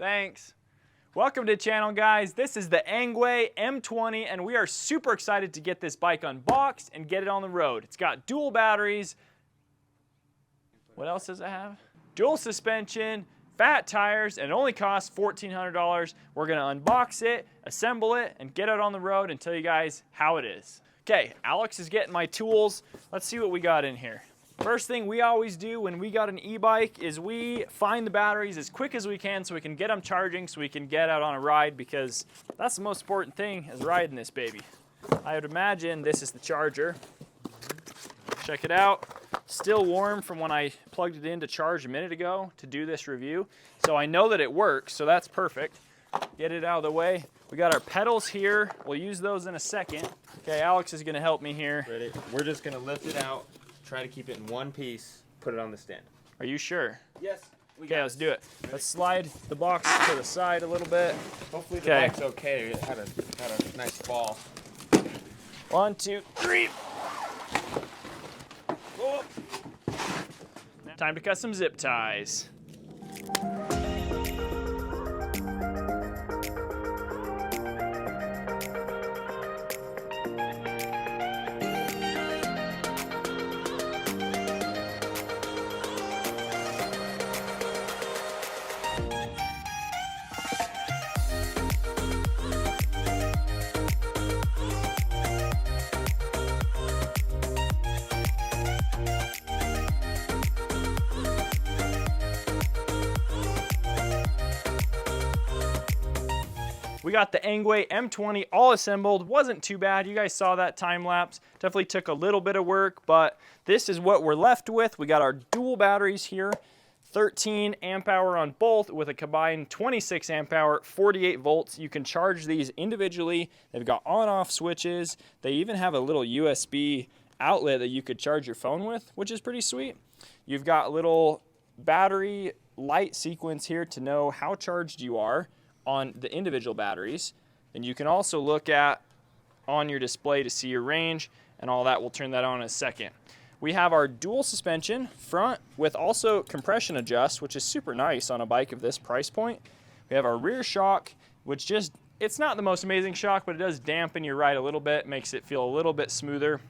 Thanks. Welcome to the channel, guys. This is the ENGWE M20, and we are super excited to get this bike unboxed and get it on the road. It's got dual batteries. What else does it have? Dual suspension, fat tires, and it only costs $1,400. We're gonna unbox it, assemble it, and get it on the road and tell you guys how it is. Okay, Alex is getting my tools. Let's see what we got in here. First thing we always do when we got an e-bike is we find the batteries as quick as we can so we can get them charging so we can get out on a ride, because that's the most important thing is riding this baby. I would imagine this is the charger. Check it out. Still warm from when I plugged it in to charge a minute ago to do this review. So I know that it works, so that's perfect. Get it out of the way. We got our pedals here. We'll use those in a second. Okay, Alex is gonna help me here. Ready? We're just gonna lift it out, try to keep it in one piece, put it on the stand. Are you sure? Yes. Okay, let's do it. Ready? Let's slide the box to the side a little bit. Hopefully the bike's okay. It had a nice fall. 1, 2, 3. Oh. Time to cut some zip ties. We got the ENGWE M20 all assembled. Wasn't too bad. You guys saw that time lapse. Definitely took a little bit of work, but this is what we're left with. We got our dual batteries here, 13 amp hour on both with a combined 26 amp hour, 48 volts. You can charge these individually. They've got on-off switches. They even have a little USB outlet that you could charge your phone with, which is pretty sweet. You've got a little battery light sequence here to know how charged you are on the individual batteries, and you can also look at on your display to see your range and all that. We'll turn that on in a second. We have our dual suspension front with also compression adjust, which is super nice on a bike of this price point. We have our rear shock, which it's not the most amazing shock, but it does dampen your ride a little bit, makes it feel a little bit smoother.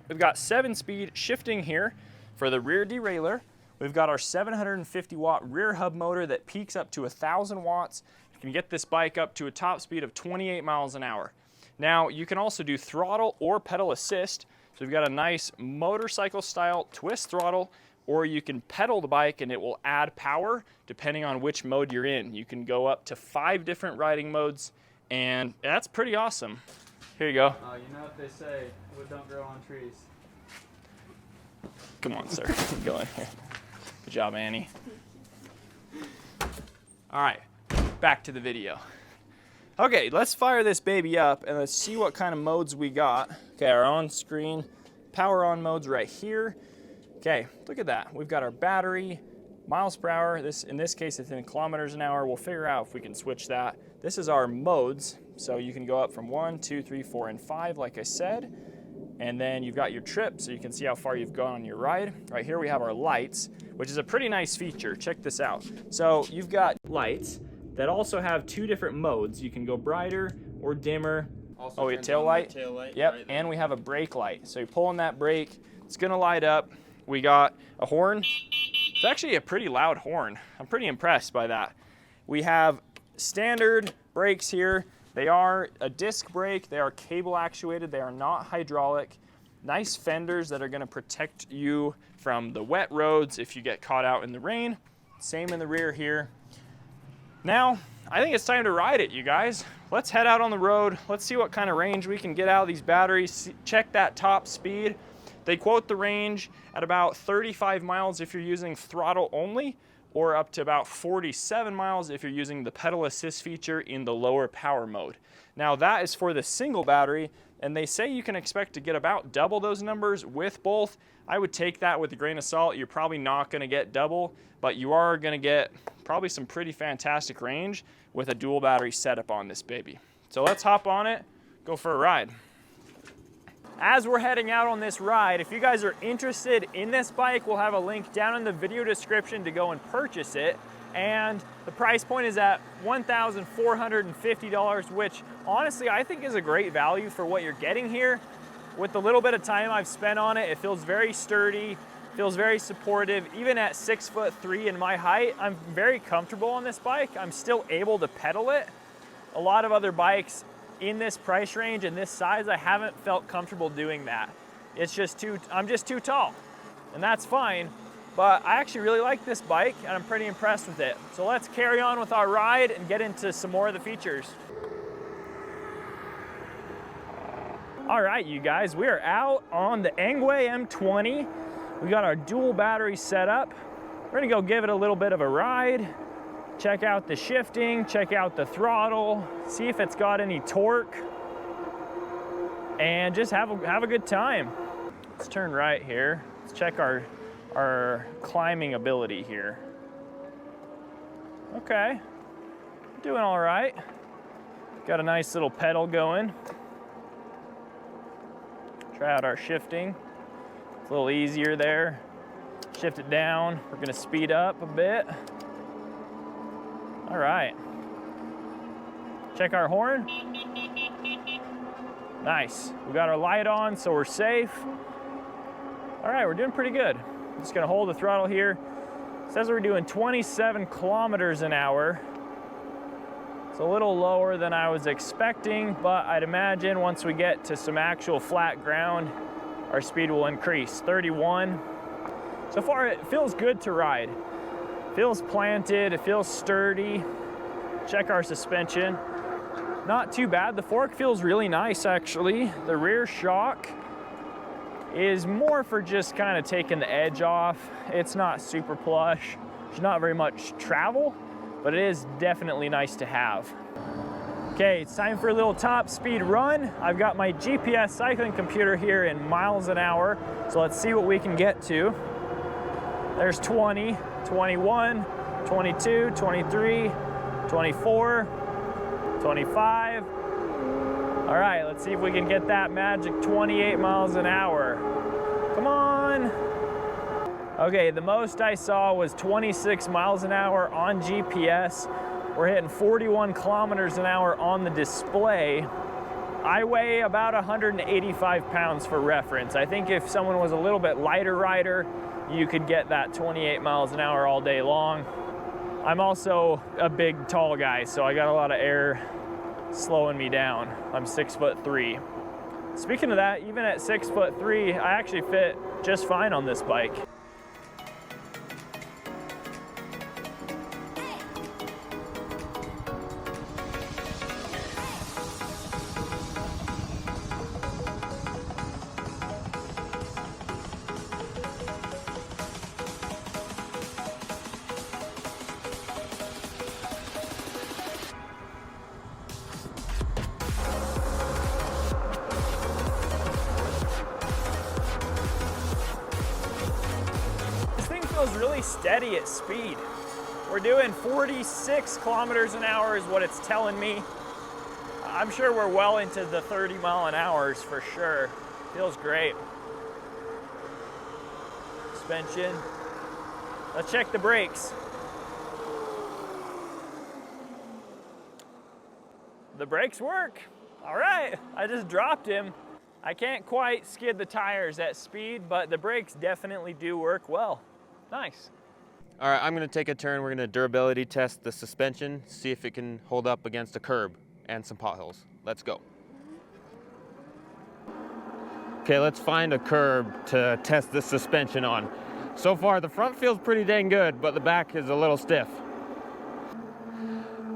We've got 7-speed shifting here for the rear derailleur. We've got our 750 watt rear hub motor that peaks up to 1,000 watts. You can get this bike up to a top speed of 28 miles an hour. Now, you can also do throttle or pedal assist. So we've got a nice motorcycle style twist throttle, or you can pedal the bike and it will add power depending on which mode you're in. You can go up to 5 different riding modes, and that's pretty awesome. Here you go. You know what they say, wood don't grow on trees. Come on, sir. Go in here. Good job, Annie. All right, back to the video. Okay, let's fire this baby up and let's see what kind of modes we got. Okay, our on-screen power on modes right here. Okay, look at that. We've got our battery, miles per hour. In this case, it's in kilometers an hour. We'll figure out if we can switch that. This is our modes. So you can go up from 1, 2, 3, 4, and 5, like I said. And then you've got your trip, so you can see how far you've gone on your ride. Right here we have our lights, which is a pretty nice feature. Check this out. So you've got lights that also have 2 different modes. You can go brighter or dimmer. Also a tail light. Yep, right, and we have a brake light. So you pull on that brake, it's gonna light up. We got a horn. It's actually a pretty loud horn. I'm pretty impressed by that. We have standard brakes here. They are a disc brake, they are cable actuated, they are not hydraulic. Nice fenders that are gonna protect you from the wet roads if you get caught out in the rain. Same in the rear here. Now, I think it's time to ride it, you guys. Let's head out on the road. Let's see what kind of range we can get out of these batteries. Check that top speed. They quote the range at about 35 miles if you're using throttle only, or up to about 47 miles if you're using the pedal assist feature in the lower power mode. Now that is for the single battery, and they say you can expect to get about double those numbers with both. I would take that with a grain of salt. You're probably not gonna get double, but you are gonna get probably some pretty fantastic range with a dual battery setup on this baby. So let's hop on it, go for a ride. as we're heading out on this ride, if you guys are interested in this bike, we'll have a link down in the video description to go and purchase it. And the price point is at $1,450, which honestly I think is a great value for what you're getting here. With the little bit of time I've spent on it, it feels very sturdy, feels very supportive. Even at 6'3" in my height, I'm very comfortable on this bike. I'm still able to pedal it. A lot of other bikes in this price range and this size, I haven't felt comfortable doing that. It's just I'm just too tall, and that's fine. But I actually really like this bike and I'm pretty impressed with it. So let's carry on with our ride and get into some more of the features. All right, you guys, we are out on the ENGWE M20. We got our dual battery set up. We're gonna go give it a little bit of a ride, check out the shifting, check out the throttle, see if it's got any torque, and just have a good time. Let's turn right here. Let's check our climbing ability here. Okay, doing all right. Got a nice little pedal going. Try out our shifting. It's a little easier there. Shift it down. We're gonna speed up a bit. All right. Check our horn. Nice. We got our light on, so we're safe. All right, we're doing pretty good. Just gonna hold the throttle here. It says we're doing 27 kilometers an hour. It's a little lower than I was expecting, but I'd imagine once we get to some actual flat ground, our speed will increase. 31. So far, it feels good to ride. Feels planted, it feels sturdy. Check our suspension. Not too bad. The fork feels really nice, actually. The rear shock is more for just kind of taking the edge off. It's not super plush. There's not very much travel, but it is definitely nice to have. Okay, it's time for a little top speed run. I've got my GPS cycling computer here in miles an hour, so let's see what we can get to. There's 20, 21, 22, 23, 24, 25. All right, let's see if we can get that magic 28 miles an hour. Come on. Okay, the most I saw was 26 miles an hour on GPS. We're hitting 41 kilometers an hour on the display. I weigh about 185 pounds for reference. I think if someone was a little bit lighter rider, you could get that 28 miles an hour all day long. I'm also a big, tall guy, so I got a lot of air slowing me down. I'm 6'3". Speaking of that, even at 6'3", I actually fit just fine on this bike. Feels really steady at speed. We're doing 46 kilometers an hour is what it's telling me. I'm sure we're well into the 30 mile an hours for sure. Feels great. Suspension. Let's check the brakes. The brakes work. All right, I just dropped him. I can't quite skid the tires at speed, but the brakes definitely do work well. Nice. All right, I'm gonna take a turn. We're gonna durability test the suspension, see if it can hold up against a curb and some potholes. Let's go. Okay, let's find a curb to test the suspension on. So far, the front feels pretty dang good, but the back is a little stiff.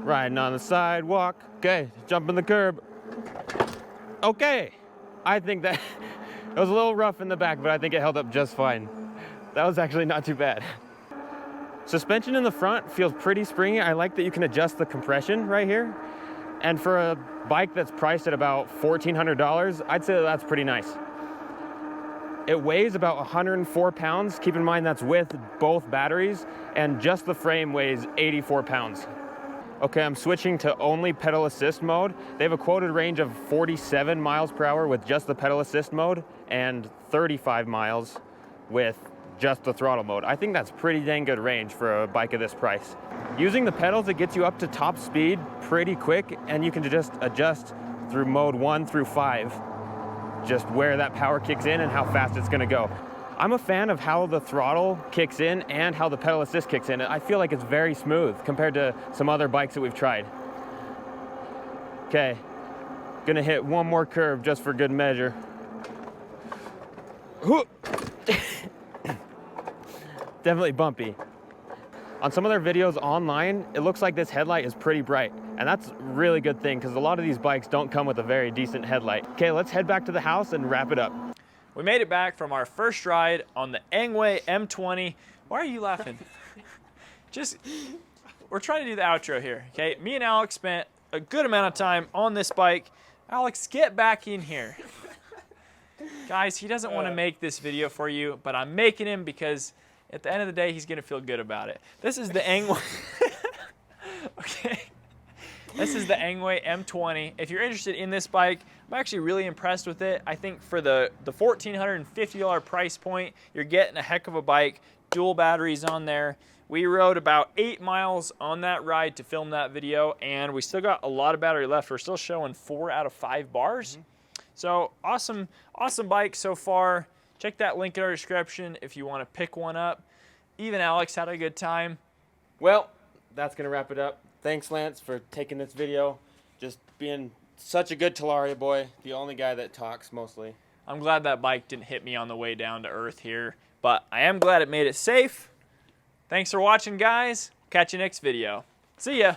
Riding on the sidewalk. Okay, jumping the curb. Okay, I think that it was a little rough in the back, but I think it held up just fine. That was actually not too bad. Suspension in the front feels pretty springy. I like that you can adjust the compression right here. And for a bike that's priced at about $1,400, I'd say that's pretty nice. It weighs about 104 pounds. Keep in mind that's with both batteries, and just the frame weighs 84 pounds. Okay, I'm switching to only pedal assist mode. They have a quoted range of 47 miles per hour with just the pedal assist mode and 35 miles with just the throttle mode. I think that's pretty dang good range for a bike of this price. Using the pedals, it gets you up to top speed pretty quick, and you can just adjust through mode 1 through 5, just where that power kicks in and how fast it's gonna go. I'm a fan of how the throttle kicks in and how the pedal assist kicks in. I feel like it's very smooth compared to some other bikes that we've tried. Okay, gonna hit one more curve just for good measure. Definitely bumpy. On some of their videos online, it looks like this headlight is pretty bright, and that's a really good thing because a lot of these bikes don't come with a very decent headlight. Okay, let's head back to the house and wrap it up. We made it back from our first ride on the ENGWE M20. Why are you laughing? We're trying to do the outro here, okay? Me and Alex spent a good amount of time on this bike. Alex, get back in here. Guys, he doesn't want to make this video for you, but I'm making him because at the end of the day, he's gonna feel good about it. This is the ENGWE. Okay. This is the ENGWE M20. If you're interested in this bike, I'm actually really impressed with it. I think for the $1,450 price point, you're getting a heck of a bike. Dual batteries on there. We rode about 8 miles on that ride to film that video, and we still got a lot of battery left. We're still showing 4 out of 5 bars. So awesome bike so far. Check that link in our description if you want to pick one up. Even Alex had a good time. Well, that's gonna wrap it up. Thanks, Lance, for taking this video. Just being such a good Talaria boy, the only guy that talks mostly. I'm glad that bike didn't hit me on the way down to earth here, but I am glad it made it safe. Thanks for watching, guys. Catch you next video. See ya.